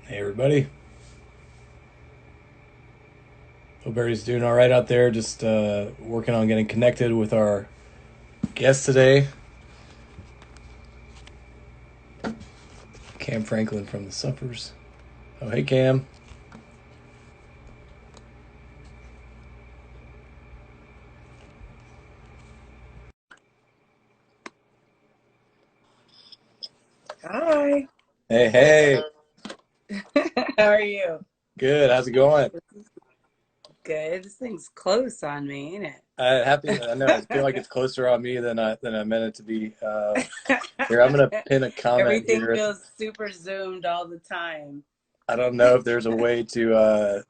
Hey everybody. Hope everybody's doing all right out there. Just working on getting connected with our guest today, Cam Franklin from the Suffers. Oh, hey Cam. Hi. Hey, hey. How are you? Good. How's it going? This is good. This thing's close on me, ain't Happy. I know. I feel like it's closer on me than I meant it to be. Here, I'm gonna it? pin a comment Everything here. feels super zoomed all the time. I don't know if there's a way to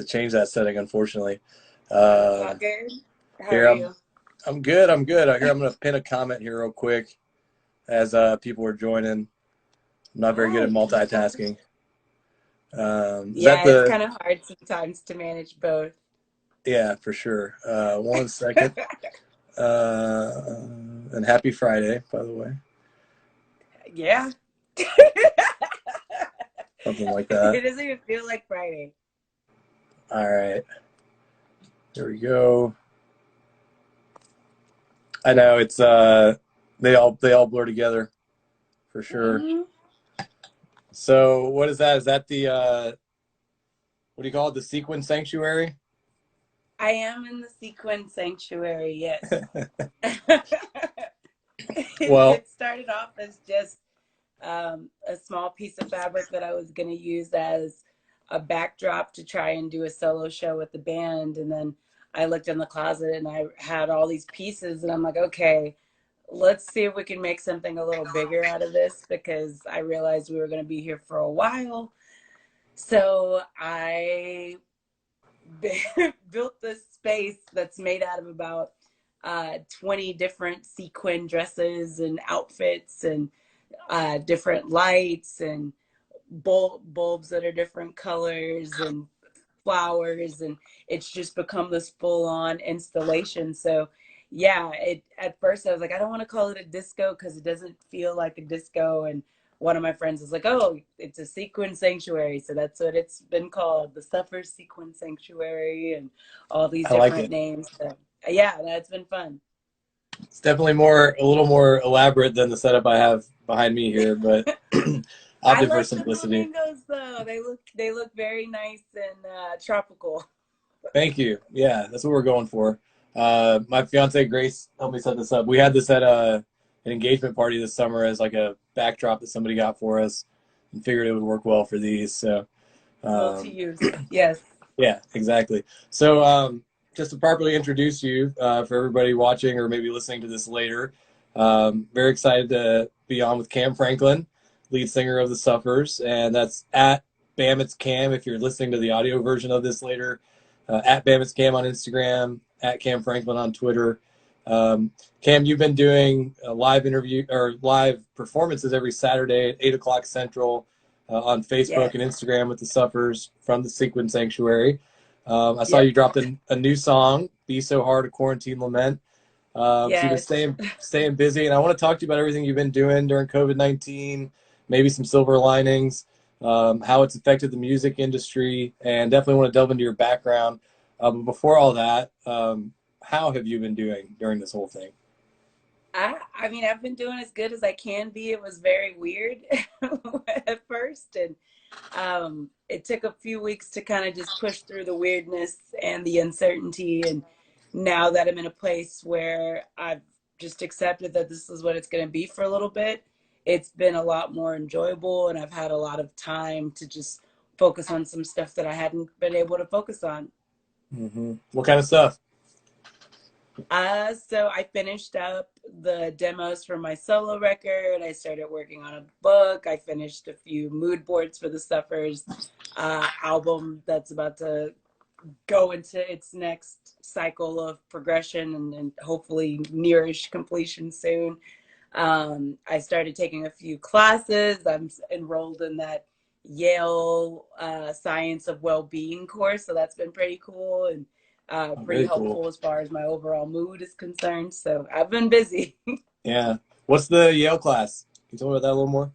change that setting. Unfortunately, It's all um, good. How are here I'm. you? I'm good. I'm good. Here I'm gonna pin a comment here real quick as people are joining. I'm not very good at Hi. multitasking. Is that Yeah, it's the, kind of hard sometimes to manage both. yeah, for sure. One second. And happy Friday, by the way. Yeah. Something like that. It doesn't even feel like Friday. All right. There we go. I know it's they all blur together for sure. hmm So what is that? Is that the what do you call it? The sequin sanctuary? I am in the sequin sanctuary, yes. Well, It started off as just a small piece of fabric that I was going to use as a backdrop to try and do a solo show with the band. And then I looked in the closet and I had all these pieces, and I'm like, okay, let's see if we can make something a little bigger out of this because I realized we were going to be here for a while. So I built this space that's made out of about 20 different sequin dresses and outfits and different lights and bulbs that are different colors and flowers, and it's just become this full-on installation. So yeah, it at first I was like, I don't want to call it a disco because it doesn't feel like a disco, and one of my friends was like, oh, it's a sequin sanctuary, so that's what it's been called, the Suffer Sequin Sanctuary, and all these I like different it. names. So yeah, that's been fun. It's definitely a little more elaborate than the setup I have behind me here, but I opted for like the simplicity. flamingos though. They look very nice and tropical. Thank you. Yeah, that's what we're going for. My fiance Grace helped me set this up. We had this at an engagement party this summer as like a backdrop that somebody got for us, and figured it would work well for these. So um, Multi-use. Yes. yeah, exactly. So just to properly introduce you for everybody watching or maybe listening to this later, very excited to be on with Cam Franklin, lead singer of the Suffers, and that's at Bam It's Cam if you're listening to the audio version of this later. At Bam It's Cam on Instagram, at Cam Franklin on Twitter. Cam, you've been doing a live interview or live performances every Saturday at 8 o'clock Central on Facebook Yes. and Instagram with the Suffers from the Sequin Sanctuary. I saw you Yep. dropped a new song, "Be So Hard," a quarantine lament. So you've been Yes. staying busy, and I want to talk to you about everything you've been doing during COVID-19, maybe some silver linings, how it's affected the music industry, and definitely want to delve into your background. But before all that, how have you been doing during this whole thing? I mean, I've been doing as good as I can be. It was very weird at first, and it took a few weeks to kind of just push through the weirdness and the uncertainty. And now that I'm in a place where I've just accepted that this is what it's going to be for a little bit, it's been a lot more enjoyable, and I've had a lot of time to just focus on some stuff that I hadn't been able to focus on. What kind of stuff? So I finished up the demos for my solo record. I started working on a book. I finished a few mood boards for the Suffers album that's about to go into its next cycle of progression and hopefully nearish completion soon. I started taking a few classes. I'm enrolled in that Yale Science of Well-being course, so that's been pretty cool and Oh, pretty very cool. helpful as far as my overall mood is concerned. So I've been busy. Yeah. What's the Yale class? Can you tell me about that a little more?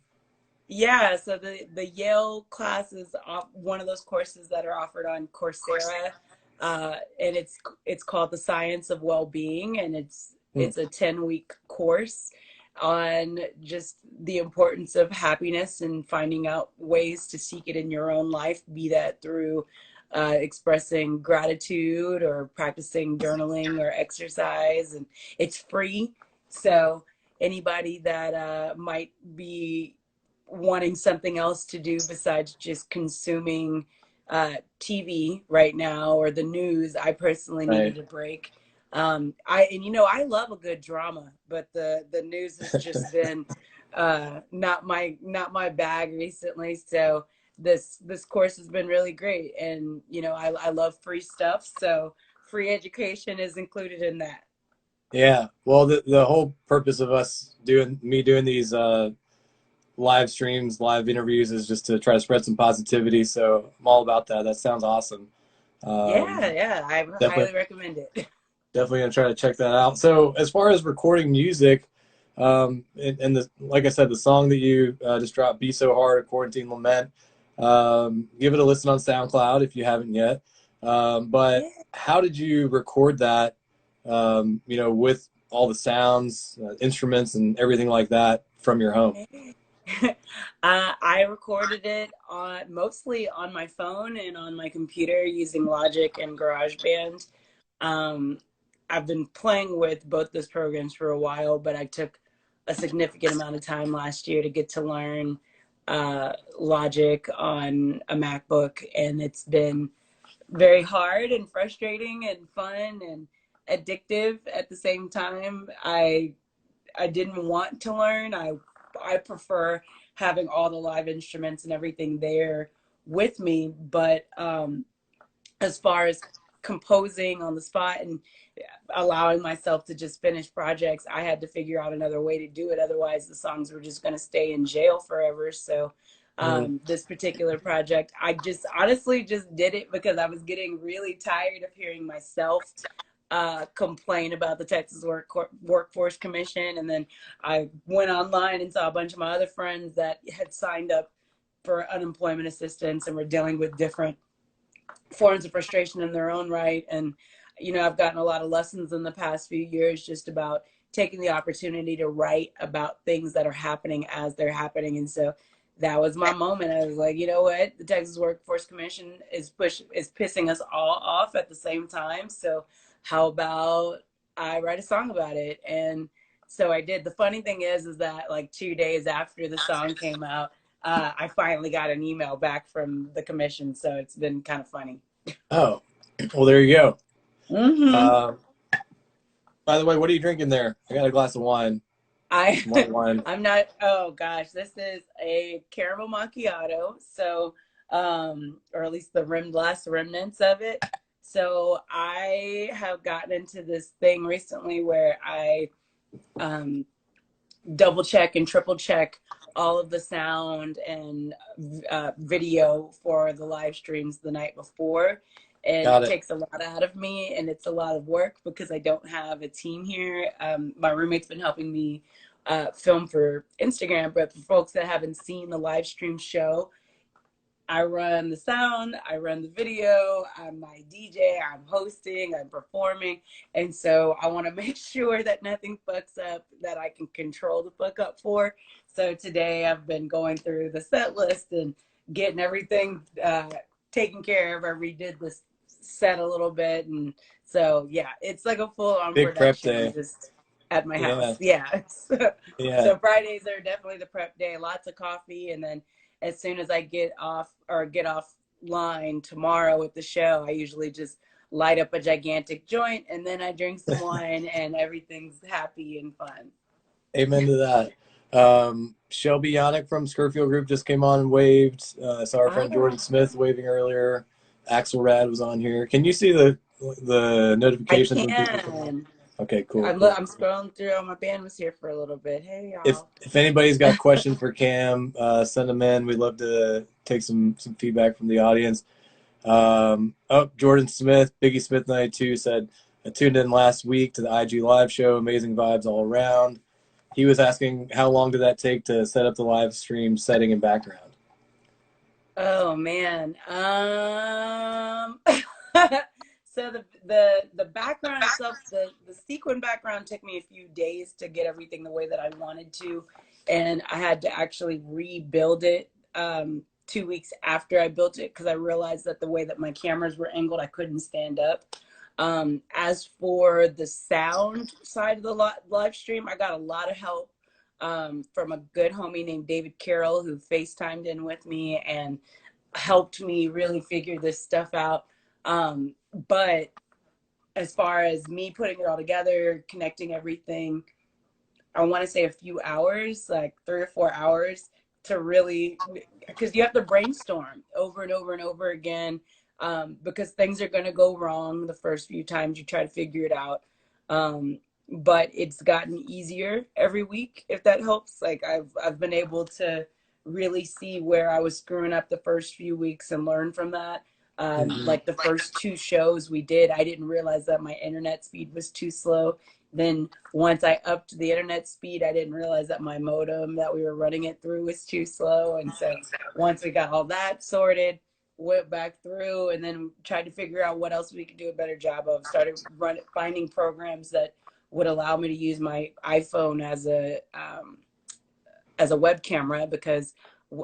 Yeah, so the Yale class is one of those courses that are offered on Coursera, and it's called the Science of Well-Being, and Hmm. it's a 10-week course on just the importance of happiness and finding out ways to seek it in your own life, be that through expressing gratitude or practicing journaling or exercise, and it's free. So anybody that might be wanting something else to do besides just consuming TV right now or the news, I personally Right. needed a break. I love a good drama, but the news has just been not my bag recently. So this course has been really great, and I love free stuff, so free education is included in that. Yeah. Well, the whole purpose of us doing these live streams, live interviews is just to try to spread some positivity. So I'm all about that. That sounds awesome. Yeah, Um, yeah, I definitely, highly recommend it. definitely gonna try to check that out. So as far as recording music, and like I said, the song that you just dropped, "Be So Hard," a quarantine lament. Give it a listen on SoundCloud if you haven't yet. But Yeah. how did you record that? With all the sounds, instruments, and everything like that from your home. I recorded it on mostly on my phone and on my computer using Logic and GarageBand. Um, I've been playing with both those programs for a while, but I took a significant amount of time last year to get to learn Logic on a MacBook, and it's been very hard and frustrating and fun and addictive at the same time. I didn't want to learn. I prefer having all the live instruments and everything there with me, but as far as composing on the spot and allowing myself to just finish projects, I had to figure out another way to do it. Otherwise, the songs were just going to stay in jail forever. So, Mm. this particular project, I just honestly just did it because I was getting really tired of hearing myself complain about the Texas Workforce Commission. And then I went online and saw a bunch of my other friends that had signed up for unemployment assistance and were dealing with different forms of frustration in their own right. And, I've gotten a lot of lessons in the past few years just about taking the opportunity to write about things that are happening as they're happening. And so that was my moment. I was like, you know what? The Texas Workforce Commission is pissing us all off at the same time. So how about I write a song about it? And so I did. The funny thing is that like 2 days after the song came out, I finally got an email back from the commission, so it's been kind of funny. Oh, well, there you go. Mm-hmm. Uh, by the way, what are you drinking there? I got a glass of wine, I some white wine. I'm not. Oh gosh, this is a caramel macchiato. So, or at least the last remnants of it. So I have gotten into this thing recently where I um, double check and triple check all of the sound and video for the live streams the night before. And Got it it. takes a lot out of me, and it's a lot of work because I don't have a team here. My roommate's been helping me film for Instagram, but for folks that haven't seen the live stream show, I run the sound, I run the video, I'm my DJ, I'm hosting, I'm performing. And so I want to make sure that nothing fucks up, that I can control the fuck up for. So today I've been going through the set list and getting everything taken care of. I redid the set a little bit. And so, yeah, it's like a full on Big prep production day. just at my Yeah. house. Yeah. Yeah. So Fridays are definitely the prep day, lots of coffee. And then as soon as I get offline tomorrow with the show, I usually just light up a gigantic joint and then I drink some wine and everything's happy and fun. Amen to that. Shelby Yannick from Scurfield Group just came on and waved. I saw our friend Ah, Jordan Smith waving earlier. Axelrad was on here. Can you see the I notifications when people come on? can. Okay, cool, cool. I'm scrolling through. Oh, my band was here for a little bit. Hey, If y'all. if anybody's got questions for Cam, send them in. We'd love to take some feedback from the audience. Jordan Smith, Biggie Smith 92 said, I tuned in last week to the IG live show. Amazing vibes all around. he was asking how long did that take to set up the live stream setting and background? Oh man. So the background itself, the sequin background took me a few days to get everything the way that I wanted to, and I had to actually rebuild it 2 weeks after I built it because I realized that the way that my cameras were angled, I couldn't stand up. As for the sound side of the live stream, I got a lot of help from a good homie named David Carroll who FaceTimed in with me and helped me really figure this stuff out. But as far as me putting it all together, connecting everything, I want to say a few hours, like 3 or 4 hours to really, because you have to brainstorm over and over and over again, because things are going to go wrong the first few times you try to figure it out. But it's gotten easier every week, if that helps. Like I've been able to really see where I was screwing up the first few weeks and learn from that. Mm-hmm. Like the first two shows we did, I didn't realize that my internet speed was too slow. Then once I upped the internet speed, I didn't realize that my modem that we were running it through was too slow. And so once we got all that sorted, went back through and then tried to figure out what else we could do a better job of. Started finding programs that would allow me to use my iPhone as a web camera because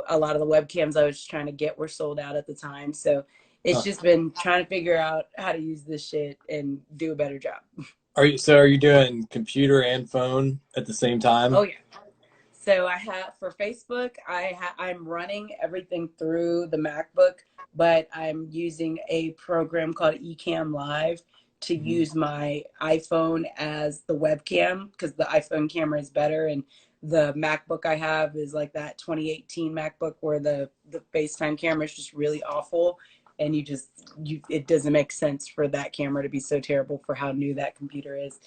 a lot of the webcams I was trying to get were sold out at the time. So it's Huh. just been trying to figure out how to use this shit and do a better job. Are you doing computer and phone at the same time? Oh yeah. So I have for Facebook, I'm running everything through the MacBook, but I'm using a program called Ecamm Live to Mhm. use my iPhone as the webcam because the iPhone camera is better and the MacBook I have is like that 2018 MacBook where the FaceTime camera is just really awful and you it doesn't make sense for that camera to be so terrible for how new that computer is.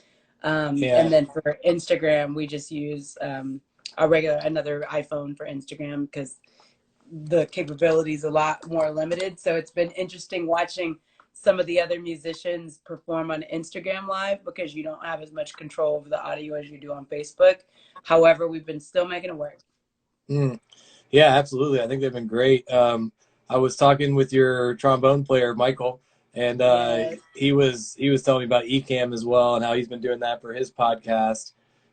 Yeah, And then for Instagram, we just use another iPhone for Instagram because the capability is a lot more limited. So it's been interesting watching some of the other musicians perform on Instagram Live because you don't have as much control over the audio as you do on Facebook. However, we've been still making it work. mm. Yeah, absolutely. I think they've been great. I was talking with your trombone player, Michael, and Yes. he was telling me about Ecamm as well and how he's been doing that for his podcast,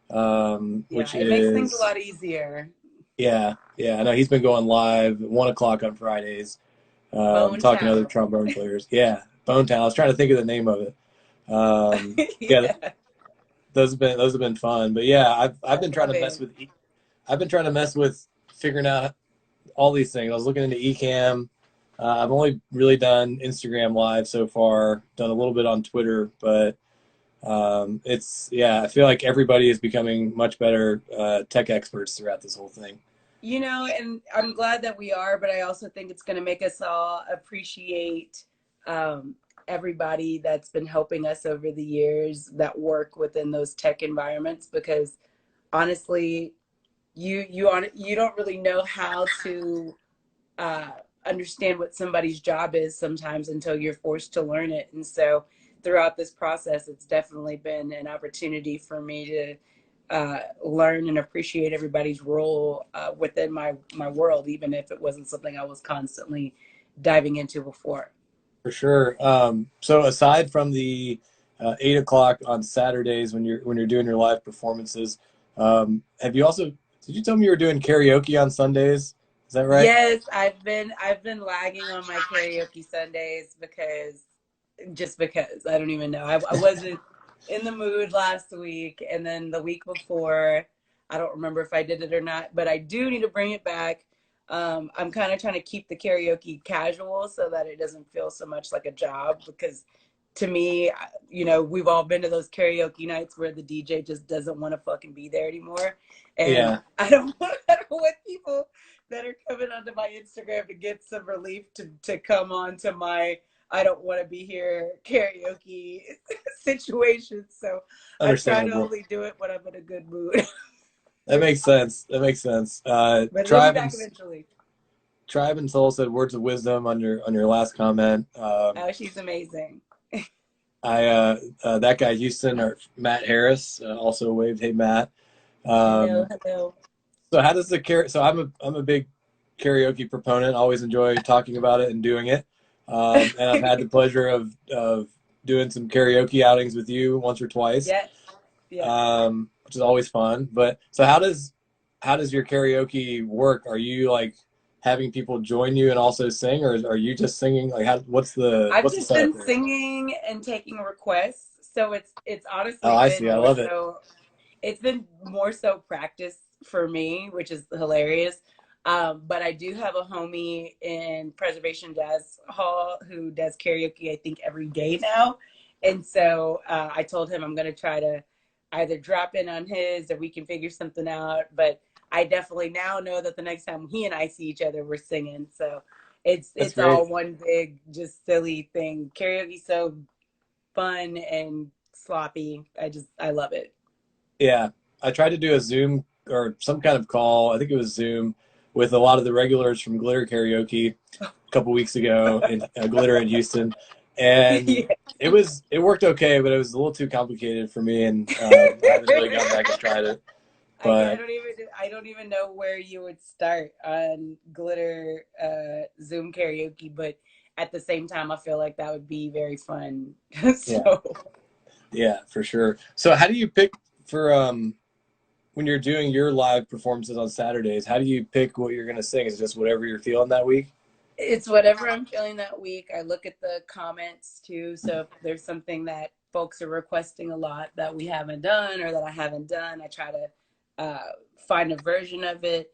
Yeah. which It makes things a is lot easier. yeah. I know he's been going live at 1 o'clock on Fridays, Bone talking to other Town. trombone players. Yeah, Bone Town. I was trying to think of the name of it. Yeah, Yeah. those have been fun. But yeah, I've I been trying love to mess it. with I've been trying to mess with figuring out all these things. I was looking into Ecamm. I've only really done Instagram Live so far. Done a little bit on Twitter, but it's yeah. I feel like everybody is becoming much better tech experts throughout this whole thing. And I'm glad that we are, but I also think it's going to make us all appreciate um, everybody that's been helping us over the years that work within those tech environments because honestly, you don't really know how to uh, understand what somebody's job is sometimes until you're forced to learn it. And so throughout this process, it's definitely been an opportunity for me to learn and appreciate everybody's role within my world, even if it wasn't something I was constantly diving into before. For sure. So aside from the 8 o'clock on Saturdays when you're doing your live performances, have you also did you tell me you were doing karaoke on Sundays? Is that right? Yes, I've been lagging on my karaoke Sundays because just because I don't even know. I wasn't in the mood last week, and then the week before, I don't remember if I did it or not, but I do need to bring it back. I'm kind of trying to keep the karaoke casual so that it doesn't feel so much like a job because to me, we've all been to those karaoke nights where the DJ just doesn't want to fucking be there anymore. And Yeah, I don't want people that are coming onto my Instagram to get some relief to come on to my I don't want to be here karaoke situation. So I try to understandable. only do it when I'm in a good mood. That makes sense. That makes sense. But it'll be back eventually. Tribe and Soul said words of wisdom on your last comment. Oh, she's amazing. I that guy Houston or Matt Harris also waved, hey Matt. Hello, Um, hello. so how does the so I'm a big karaoke proponent. Always enjoy talking about it and doing it. And I've had the pleasure of doing some karaoke outings with you once or twice, Yes, yes. which is always fun. But so how does your karaoke work? Are you like having people join you and also sing, or are you just singing? Like, I've what's the just setup been there? singing and taking requests. So it's Oh, honestly I been see. I more love it. so it's been more so practice for me, which is hilarious. But I do have a homie in Preservation Jazz Hall who does karaoke, I think, every day now. And so I told him I'm going to try to either drop in on his or we can figure something out. But I definitely now know that the next time he and I see each other, we're singing. So That's it's great. all one big, just silly thing. Karaoke's so fun and sloppy. I love it. Yeah, I tried to do a Zoom or some kind of call. I think it was Zoom with a lot of the regulars from Glitter Karaoke a couple weeks ago in Glitter in Houston, and Yeah. it worked okay, but it was a little too complicated for me, and I haven't really gone back and tried it. But I don't even know where you would start on glitter Zoom karaoke, but at the same time, I feel like that would be very fun. yeah, So yeah, for sure. So how do you pick for when you're doing your live performances on Saturdays? How do you pick what you're gonna sing? Is it just whatever you're feeling that week? it's whatever I'm feeling that week. I look at the comments too. So if there's something that folks are requesting a lot that we haven't done or that I haven't done, I try to find a version of it.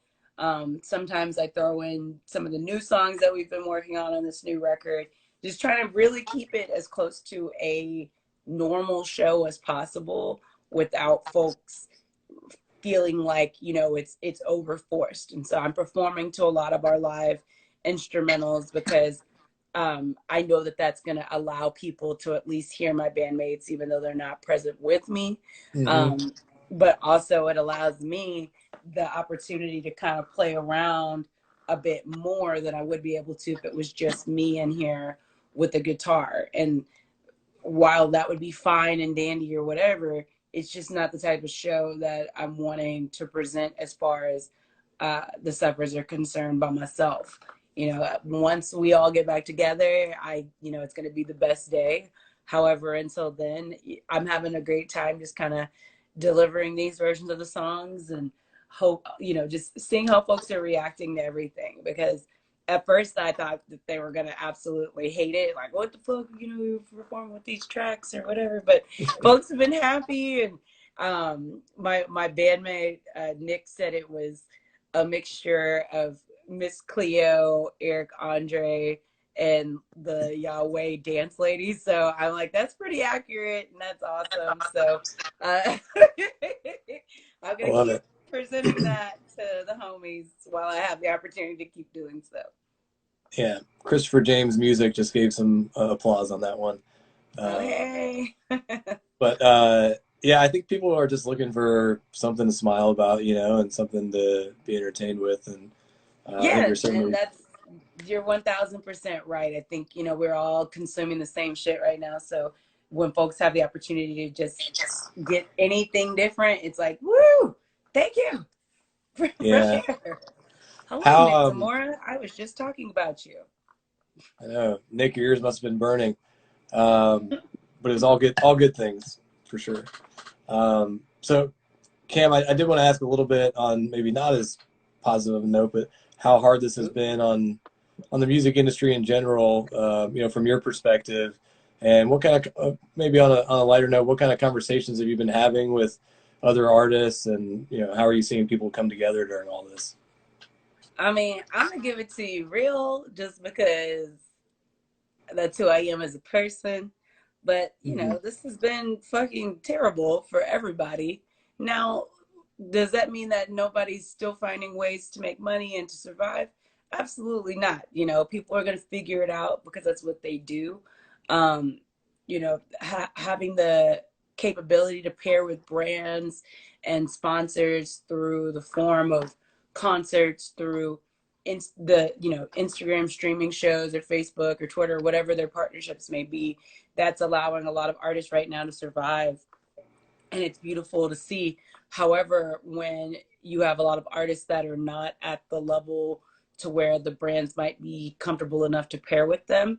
Sometimes I throw in some of the new songs that we've been working on this new record, just trying to really keep it as close to a normal show as possible without folks feeling like it's overforced. And so I'm performing to a lot of our live instrumentals because I know that that's going to allow people to at least hear my bandmates even though they're not present with me. Hmm. um, but also it allows me the opportunity to kind of play around a bit more than I would be able to if it was just me in here with a guitar. And while that would be fine and dandy or whatever, it's just not the type of show that I'm wanting to present as far as the suffers are concerned by myself. Once we all get back together, it's going to be the best day. However, until then, I'm having a great time just kind of delivering these versions of the songs and hope, just seeing how folks are reacting to everything because at first I thought that they were gonna absolutely hate it, like what the fuck, you performing with these tracks or whatever. But folks have been happy, and my bandmate Nick said it was a mixture of Miss Cleo, Eric Andre, and the Yahweh dance ladies. So I'm like, that's pretty accurate, and that's awesome. So uh, I'm I gonna love keep it. presenting that to the homies while I have the opportunity to keep doing so. Yeah, Christopher James Music just gave some applause on that one. Oh, Um, hey. but yeah, I think people are just looking for something to smile about, and something to be entertained with, and I think Yeah, you're and certainly you're 1000% right. I think, we're all consuming the same shit right now. So when folks have the opportunity to just get anything different, it's like, woo, thank you. Fresh yeah. air. Hello, How Nick Zamora. I was just talking about you. I know Nick, your ears must have been burning, um, but it was all good things for sure. So Cam, I did want to ask a little bit on maybe not as positive a note, but how hard this has been on the music industry in general, from your perspective, and what kind of maybe on a lighter note, what kind of conversations have you been having with other artists, and how are you seeing people come together during all this? I mean, I'm going to give it to you real just because that's who I am as a person. But, Hmm. this has been fucking terrible for everybody. Now, does that mean that nobody's still finding ways to make money and to survive? Absolutely not. People are going to figure it out because that's what they do. Um, having the capability to pair with brands and sponsors through the form of concerts, through the Instagram streaming shows or Facebook or Twitter, whatever their partnerships may be, that's allowing a lot of artists right now to survive and it's beautiful to see. However, when you have a lot of artists that are not at the level to where the brands might be comfortable enough to pair with them,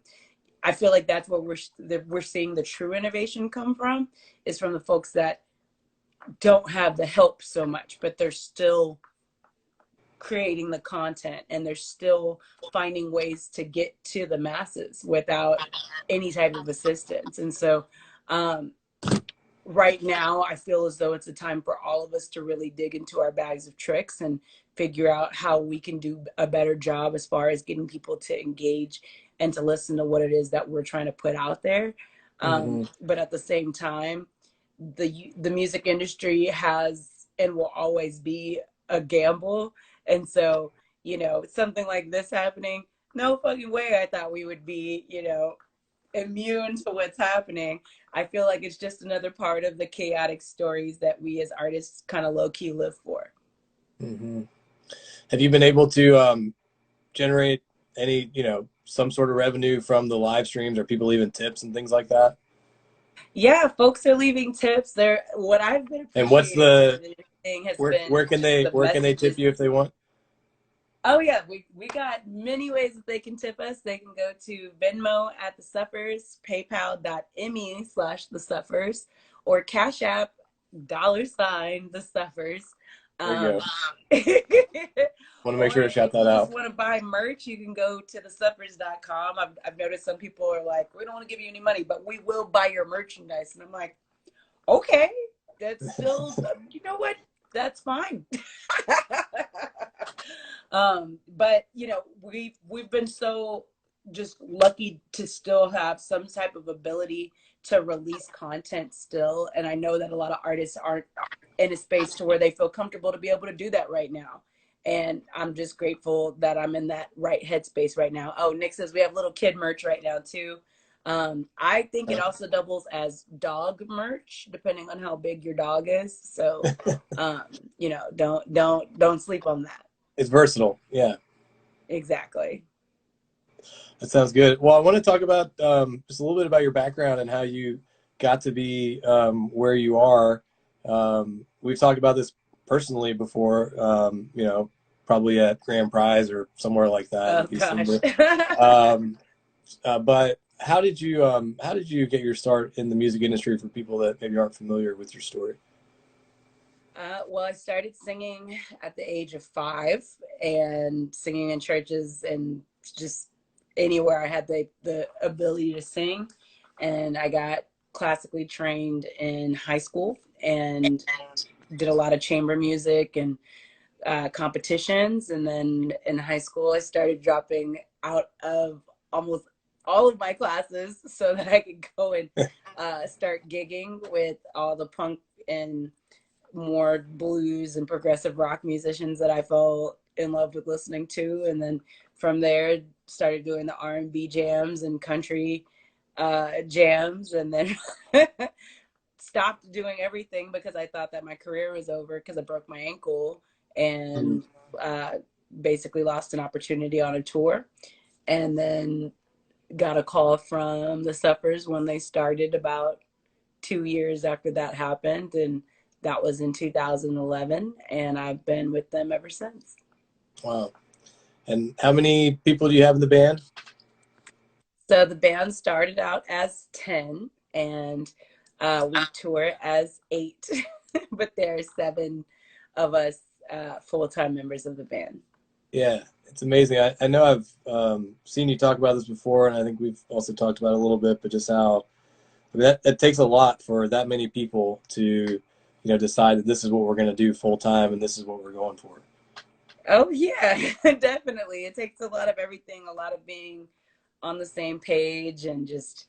I feel like that's where we're seeing the true innovation come from, is from the folks that don't have the help so much, but they're still creating the content and they're still finding ways to get to the masses without any type of assistance. And so um, right now I feel as though it's a time for all of us to really dig into our bags of tricks and figure out how we can do a better job as far as getting people to engage and to listen to what it is that we're trying to put out there. Mm-hmm. But at the same time, the music industry has and will always be a gamble. And so, something like this happening, no fucking way I thought we would be, immune to what's happening. I feel like it's just another part of the chaotic stories that we as artists kind of low key live for. Mm-hmm. Have you been able to generate any, some sort of revenue from the live streams? Are people leaving tips and things like that? Yeah, folks are leaving tips. What I've been And what's appreciating more the than anything has where been where can just they the where can they tip messages. you if they want? Oh yeah, we got many ways that they can tip us. They can go to Venmo at the Suffers, PayPal.me/the Suffers, or Cash App $ the Suffers. There you Um, go. Want to make or sure to shout if that you just out. want to buy merch, you can go to thesuffers.com. I've noticed some people are like, we don't want to give you any money, but we will buy your merchandise. And I'm like, okay, that's still, you know what? That's fine. But we've been so just lucky to still have some type of ability to release content still. And I know that a lot of artists aren't in a space to where they feel comfortable to be able to do that right now. And I'm just grateful that I'm in that right headspace right now. Oh, Nick says we have little kid merch right now too. I think it also doubles as dog merch, depending on how big your dog is. So, don't sleep on that. It's versatile. Yeah, Exactly. that sounds good. Well, I want to talk about just a little bit about your background and how you got to be where you are. We've talked about this personally before, probably at Grand Prize or somewhere like that Oh in gosh. December. But how did you get your start in the music industry for people that maybe aren't familiar with your story? Well, I started singing at the age of 5 and singing in churches and just anywhere I had the ability to sing. And I got classically trained in high school and did a lot of chamber music and competitions. And then in high school, I started dropping out of almost all of my classes so that I could go and start gigging with all the punk and more blues and progressive rock musicians that I fell in love with listening to. And then from there, started doing the R&B jams and country jams, and then stopped doing everything because I thought that my career was over because I broke my ankle Mhm. and uh, basically lost an opportunity on a tour. And then got a call from the Suffers when they started about 2 years after that happened. And that was in 2011. And I've been with them ever since. Wow. And how many people do you have in the band? So the band started out as 10 and we tour as 8, but there are 7 of us full-time members of the band. Yeah, it's amazing. I know I've seen you talk about this before, and I think we've also talked about it a little bit, but just how I mean, that takes a lot for that many people to, decide that this is what we're going to do full time and this is what we're going for. Oh yeah, definitely. It takes a lot of everything, a lot of being on the same page and just,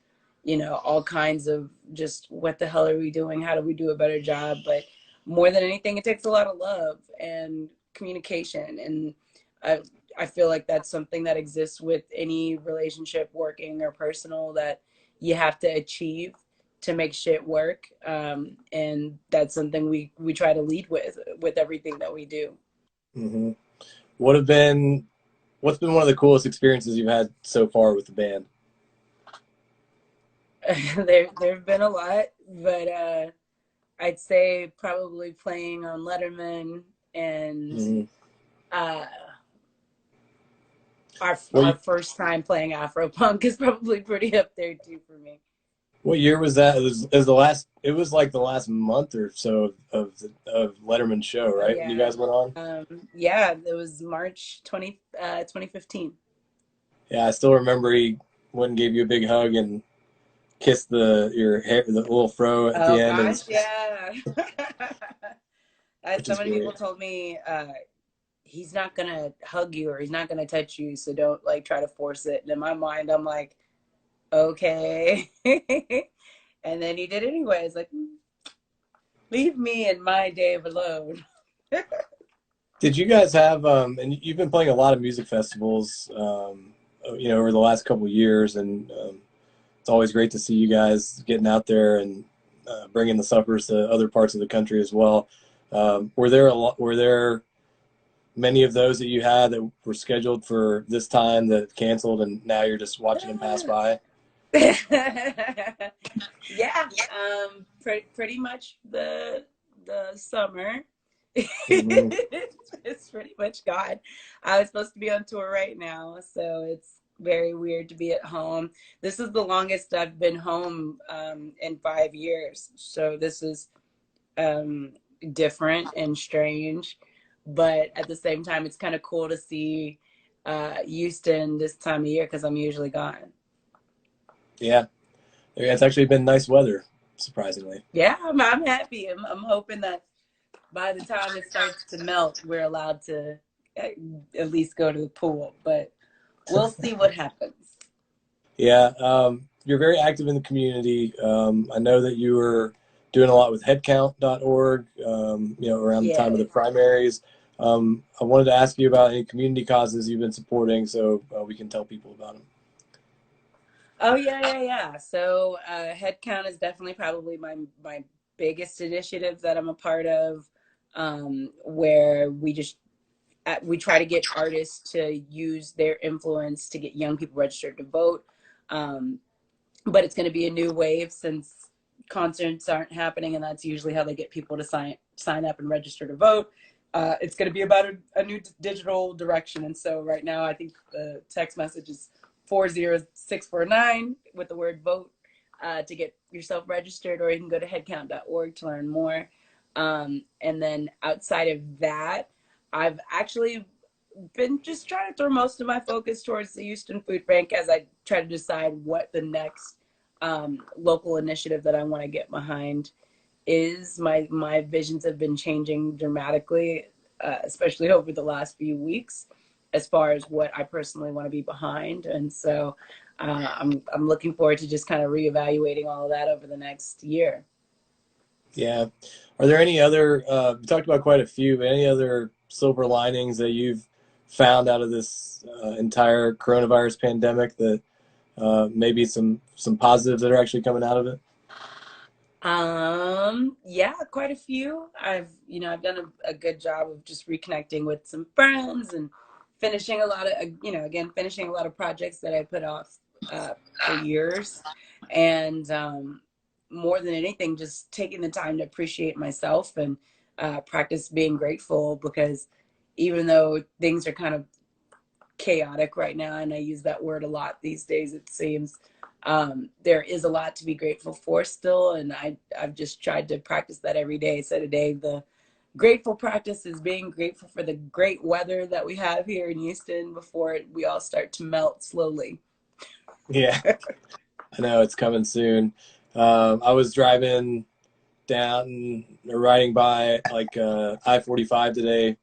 all kinds of just what the hell are we doing? How do we do a better job? But more than anything, it takes a lot of love and communication. And I, I feel like that's something that exists with any relationship, working or personal, that you have to achieve to make shit work. And that's something we try to lead with everything that we do. Hmm. What have been what's been one of the coolest experiences you've had so far with the band? There've been a lot, but I'd say probably playing on Letterman and Mhm. uh, our What our first time playing Afropunk is probably pretty up there too for me. what year was that? It was the last. It was like the last month or so of Letterman's show, Oh right? When you yeah. guys went on. Yeah, it was March 2015. Yeah, I still remember he went and gave you a big hug and kissed your hair, the little fro at the Oh end, gosh, and yeah. which So is many people great. told me he's not gonna hug you or he's not gonna touch you, so don't like try to force it. And in my mind, I'm like, okay. And then he did anyway. It's like, leave me and my Dave alone. Did you guys have and you've been playing a lot of music festivals, over the last couple of years, and it's always great to see you guys getting out there and bringing the suppers to other parts of the country as well. Were there many of those that you had that were scheduled for this time that canceled, and now you're just watching them pass by? Yeah, pretty much the summer. Hmm. It's pretty much gone. I was supposed to be on tour right now, so it's very weird to be at home. This is the longest I've been home in 5 years, so this is um, different and strange, but at the same time, it's kind of cool to see Houston this time of year because I'm usually gone. Yeah, it's actually been nice weather, surprisingly. Yeah, I'm happy. I'm hoping that by the time it starts to melt, we're allowed to uh, at least go to the pool, but we'll see what happens. Yeah, you're very active in the community. I know that you were doing a lot with headcount.org, around the time of the Yes. primaries. I wanted to ask you about any community causes you've been supporting so we can tell people about them. Oh yeah, yeah, yeah. So headcount is definitely probably my biggest initiative that I'm a part of, where we try to get artists to use their influence to get young people registered to vote. Um, but it's going to be a new wave since concerts aren't happening, and that's usually how they get people to sign up and register to vote. It's going to be about a new digital direction, and so right now I think the text message is 40649 with the word vote to get yourself registered, or you can go to headcount.org to learn more. And then outside of that, I've actually been just trying to throw most of my focus towards the Houston Food Bank as I try to decide what the next local initiative that I want to get behind is. My visions have been changing dramatically, especially over the last few weeks, as far as what I personally want to be behind, and so I'm looking forward to just kind of reevaluating all of that over the next year. Yeah. Are there any other, we talked about quite a few, but any other silver linings that you've found out of this entire coronavirus pandemic that maybe some positives that are actually coming out of it? Yeah, quite a few. I've done a good job of just reconnecting with some friends and finishing a lot of, again, finishing a lot of projects that I put off for years. And more than anything, just taking the time to appreciate myself and practice being grateful because even though things are kind of chaotic right now, and I use that word a lot these days, it seems. There is a lot to be grateful for still, and I've just tried to practice that every day. So today, the grateful practice is being grateful for the great weather that we have here in Houston before we all start to melt slowly. Yeah, I know it's coming soon. I was driving down or riding by like I-45 today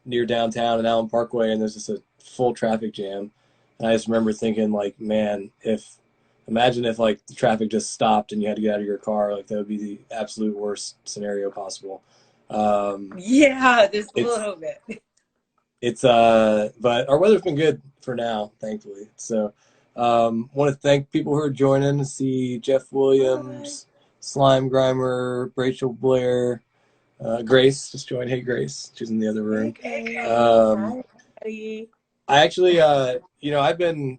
near downtown and Allen Parkway, and there's just a full traffic jam. And I just remember thinking, like, man, if imagine if like the traffic just stopped and you had to get out of your car, like that would be the absolute worst scenario possible. Um, Yeah, just a it's little bit. but our weather's been good for now, thankfully. So, want to thank people who are joining to see Jeff Bye. Williams, Slime Grimer, Rachel Blair, Grace just joined. Hey, Grace, she's in the other Hey, room. Grace. Um, Hi, everybody. I actually, I've been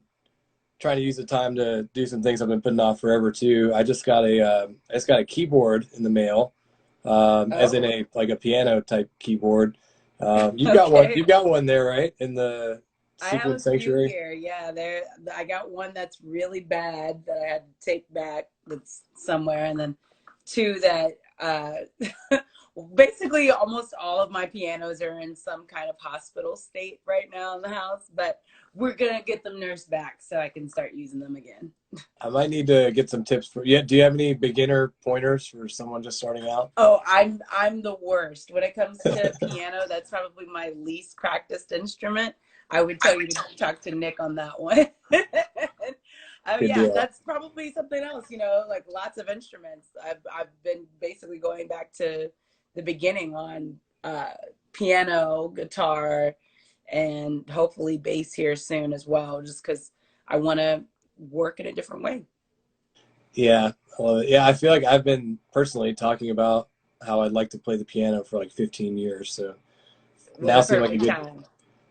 trying to use the time to do some things I've been putting off forever too. I just got a keyboard in the mail. as in Oh, a like a piano type keyboard. okay. you've got one there, right? In the I have Sequence a few Sanctuary. here. Yeah, there. I got one that's really bad that I had to take back. That's somewhere, and then two that basically almost all of my pianos are in some kind of hospital state right now in the house. But we're gonna get them nursed back so I can start using them again. I might need to get some tips for. Yeah, do you have any beginner pointers for someone just starting out? Oh, I'm the worst when it comes to piano. That's probably my least practiced instrument. I would tell you to talk to Nick on that one. Oh Good yeah, deal. that's probably something else. You know, like lots of instruments. I've been basically going back to the beginning on piano, guitar, and hopefully bass here soon as well. Just because I want to work in a different way. Yeah, I love it. Yeah, I feel like I've been personally talking about how I'd like to play the piano for like 15 years. So Well, now the seemed like a perfect good time.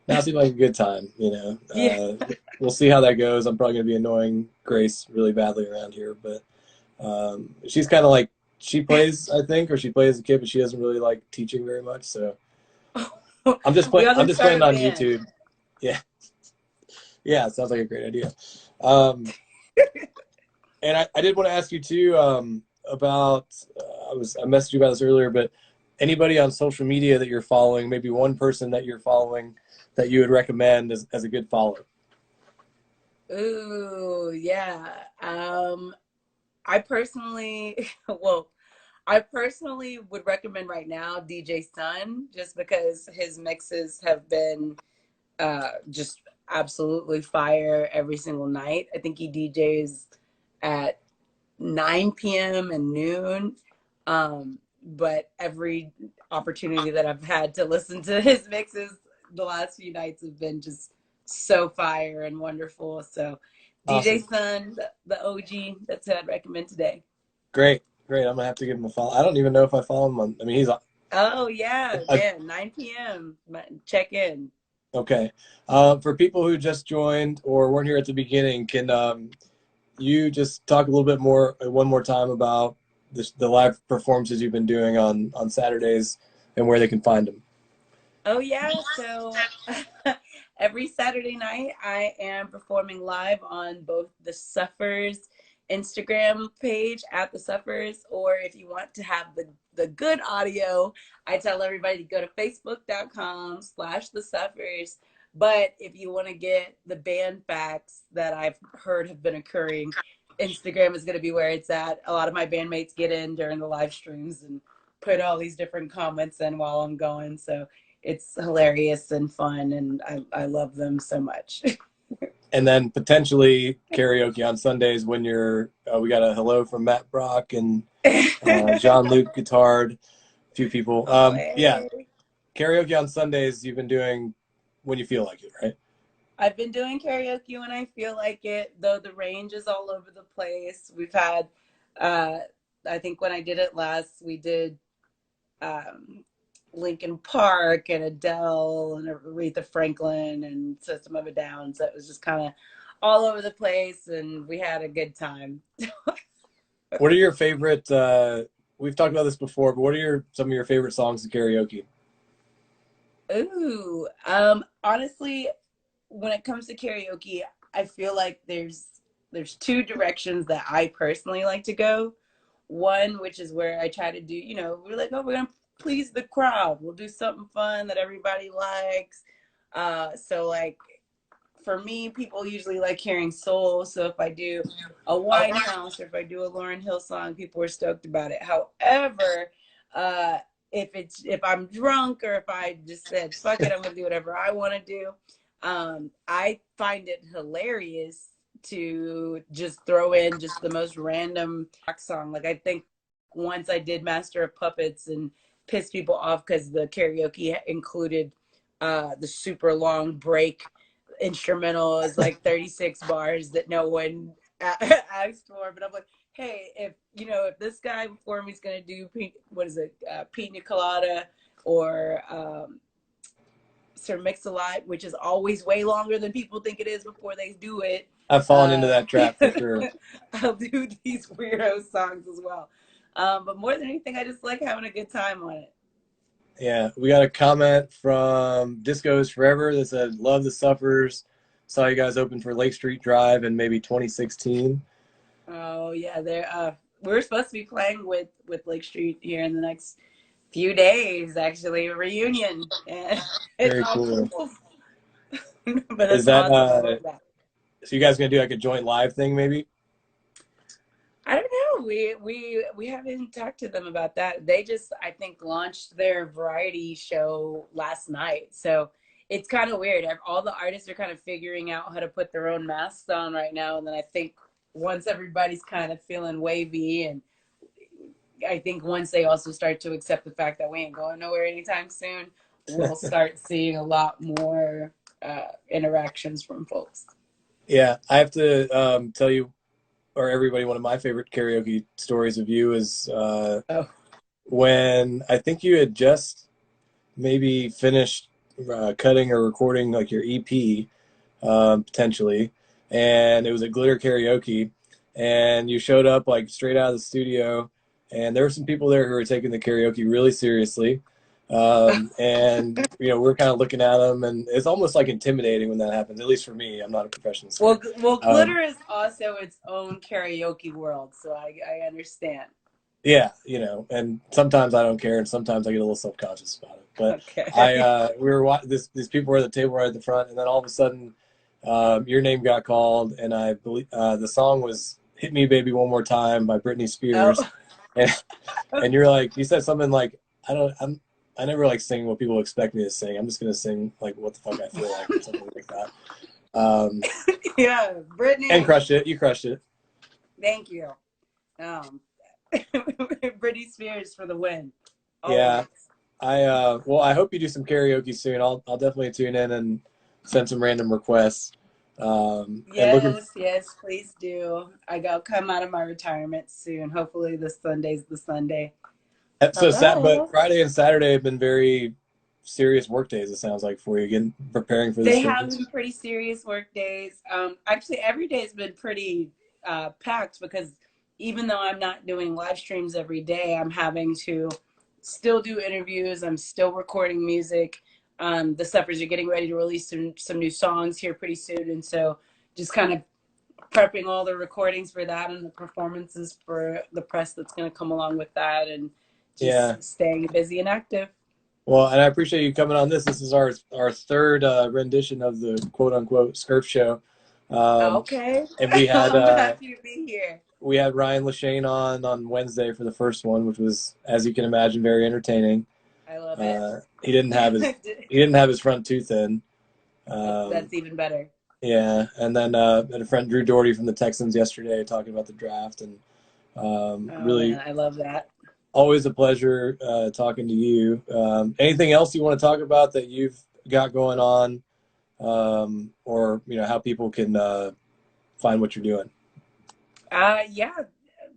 now seemed like a good time. Yeah. We'll see how that goes. I'm probably gonna be annoying Grace really badly around here, but she's kind of like she plays, I think, or she plays as a kid, but she doesn't really like teaching very much. So We all I'm can just start playing a on band. YouTube. Yeah, yeah, it sounds like a great idea. Um, and I did want to ask you too about I messaged you about this earlier, but anybody on social media that you're following, maybe one person that you're following that you would recommend as a good follower. Ooh, yeah. I personally, well, I personally would recommend right now DJ Sun just because his mixes have been just absolutely fire every single night. I think he DJs at 9 p.m. and noon. But every opportunity that I've had to listen to his mixes the last few nights have been just so fire and wonderful. So DJ Awesome, Sun, the OG, that's what I'd recommend today. great, great. I'm gonna have to give him a follow. I don't even know if I follow him on. I mean, Oh yeah, I, man, 9 p.m. Check in. okay. For people who just joined or weren't here at the beginning, can you just talk a little bit more, one more time about the live performances you've been doing on Saturdays and where they can find them? Oh yeah, so every Saturday night I am performing live on both the Suffers Instagram page at the Suffers, or if you want to have the good audio, I tell everybody to go to facebook.com/the Suffers. But if you want to get the band facts that I've heard have been occurring, Instagram is going to be where it's at. A lot of my bandmates get in during the live streams and put all these different comments in while I'm going. So it's hilarious and fun, and I love them so much. And then potentially karaoke on Sundays when you're. We got a hello from Matt Brock and Jean Luc Guitard, a few people. Oh, Yeah, hey. karaoke on Sundays you've been doing when you feel like it, right? I've been doing karaoke when I feel like it, though the range is all over the place. We've had, uh, I think when I did it last, we did um, Linkin Park and Adele and Aretha Franklin and System of a Down. So it was just kind of all over the place, and we had a good time. What are your favorite? We've talked about this before, but what are some of your favorite songs in karaoke? Ooh, honestly, when it comes to karaoke, I feel like there's two directions that I personally like to go. One, which is where I try to do, we're like, oh, we're gonna please the crowd. We'll do something fun that everybody likes. So like for me, people usually like hearing soul. So if I do a Winehouse or if I do a Lauryn Hill song, people are stoked about it. However, uh, if I'm drunk or if I just said fuck it, I'm gonna do whatever I want to do. I find it hilarious to just throw in just the most random rock song. Like I think once I did Master of Puppets and pissed people off because the karaoke included the super long break instrumental is like 36 bars that no one asked for. But I'm like, hey, if this guy before me is gonna do what is it, Pina Colada or Sir Mix-a-Lot, which is always way longer than people think it is before they do it. I've fallen into Uh, that trap for sure. I'll do these weirdo songs as well. But more than anything, I just like having a good time on it. Yeah, we got a comment from Disco's Forever that said, "Love the Suffers. Saw you guys open for Lake Street Drive in maybe 2016." Oh yeah, they're we're supposed to be playing with Lake Street here in the next few days, actually, a reunion. And it's Very all cool. cool. But Is it's that awesome. I love that. so? You guys gonna do like a joint live thing, maybe? I don't know. We haven't talked to them about that. They just, I think, launched their variety show last night. So it's kind of weird. All the artists are kind of figuring out how to put their own masks on right now. And then I think once everybody's kind of feeling wavy, and I think once they also start to accept the fact that we ain't going nowhere anytime soon, we'll start seeing a lot more interactions from folks. Yeah, I have to tell you or everybody, one of my favorite karaoke stories of you is Oh, when I think you had just maybe finished cutting or recording like your EP, potentially, and it was a glitter karaoke, and you showed up like straight out of the studio, and there were some people there who were taking the karaoke really seriously. And we're kind of looking at them, and it's almost like intimidating when that happens. At least for me, I'm not a professional singer. well, Um, glitter is also its own karaoke world, so I understand. Yeah, and sometimes I don't care, and sometimes I get a little self-conscious about it. But Okay. we were these people were at the table right at the front, and then all of a sudden, your name got called, and I believe the song was "Hit Me, Baby, One More Time" by Britney Spears, Oh, and you're like, you said something like, I never like sing what people expect me to sing. I'm just gonna sing like what the fuck I feel like, or something like that. Um, yeah, and Brittany. crushed it. You crushed it. Thank you. Um, Britney Spears for the win, Yeah. always. Well, I hope you do some karaoke soon. I'll definitely tune in and send some random requests. And looking Yes, yes, please do. I'll come out of my retirement soon. Hopefully, this Sunday's the Sunday. but Hello. Friday and Saturday have been very serious work days. It sounds like for you, again, preparing for this They have been finish. pretty serious work days. Actually, every day has been pretty packed because even though I'm not doing live streams every day, I'm having to still do interviews. I'm still recording music. The Suffers are getting ready to release some new songs here pretty soon, and so just kind of prepping all the recordings for that and the performances for the press that's going to come along with that, and Yeah. just staying busy and active. Well, and I appreciate you coming on this. This is our third rendition of the quote unquote Scurf show. Um, Okay. and we had I'm happy to be here. Ryan Lashane on Wednesday for the first one, which was, as you can imagine, very entertaining. I love it. He didn't have his front tooth in. That's even better. Yeah, and then had a friend Drew Doherty from the Texans yesterday talking about the draft, and Oh really man, I love that. always a pleasure talking to you. Anything else you want to talk about that you've got going on, or how people can find what you're doing? Yeah,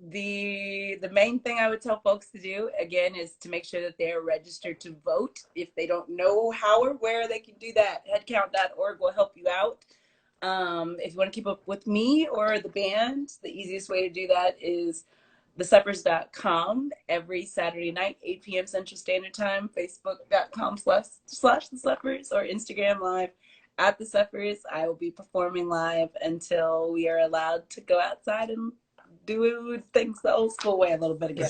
the main thing I would tell folks to do again is to make sure that they are registered to vote. If they don't know how or where they can do that, headcount.org will help you out. If you want to keep up with me or the band, the easiest way to do that is thesuffers.com every Saturday night, 8 p.m. Central Standard Time, facebook.com/the suffers, or Instagram live at the suffers. I will be performing live until we are allowed to go outside and do things the old school way a little bit again.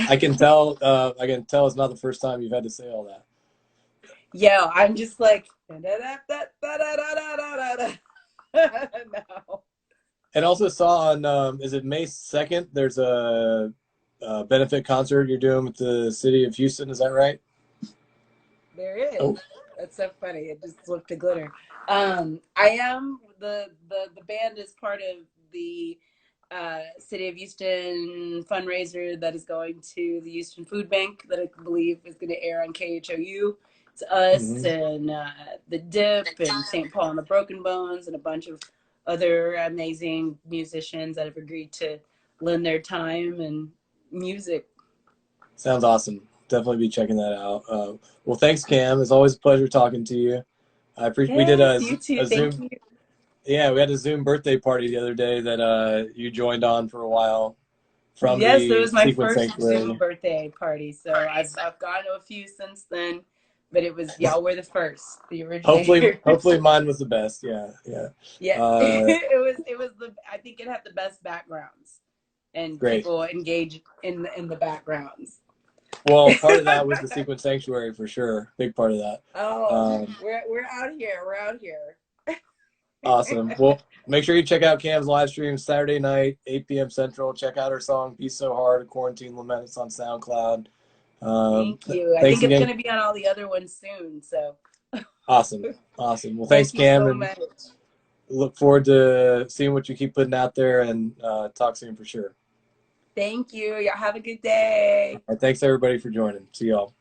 I can tell. I can tell it's not the first time you've had to say all that. Yo, I'm just like, no. And also saw on is it May 2nd? There's a benefit concert you're doing with the city of Houston. Is that right? There is. Oh. That's so funny. It just looked to glitter. I am the band is part of the City of Houston fundraiser that is going to the Houston Food Bank that I believe is going to air on KHOU. It's us Mm-hmm. and the Dip and St. Paul and the Broken Bones and a bunch of other amazing musicians that have agreed to lend their time and music. Sounds awesome. Definitely be checking that out. Well, thanks, Cam. It's always a pleasure talking to you. I appreciate. We did Yes, you too. a Thank Zoom. you. Yeah, we had a Zoom birthday party the other day that you joined on for a while. from Yes, it the was my Sequence first Zoom Sanctuary. birthday party. So I've gone to a few since then, but it was y'all were the first, the originators. Hopefully mine was the best. Yeah, yeah. Yeah, Uh, it was the I think it had the best backgrounds and Great. people engage in the backgrounds. Well, part of that was the Sequence Sanctuary for sure. Big part of that. Oh, Um, we're out here. We're out here. awesome. Well, make sure you check out Cam's live stream Saturday night, 8 p.m. Central. Check out her song "Be So Hard," a quarantine lament. It's on SoundCloud. Thank you. I Thanks think it's again. going to be on all the other ones soon. So Awesome. Awesome. Well, thanks, thank you Cam, so and much. look forward to seeing what you keep putting out there, and talk soon for sure. Thank you. Y'all have a good day. All right, thanks, everybody, for joining. See y'all.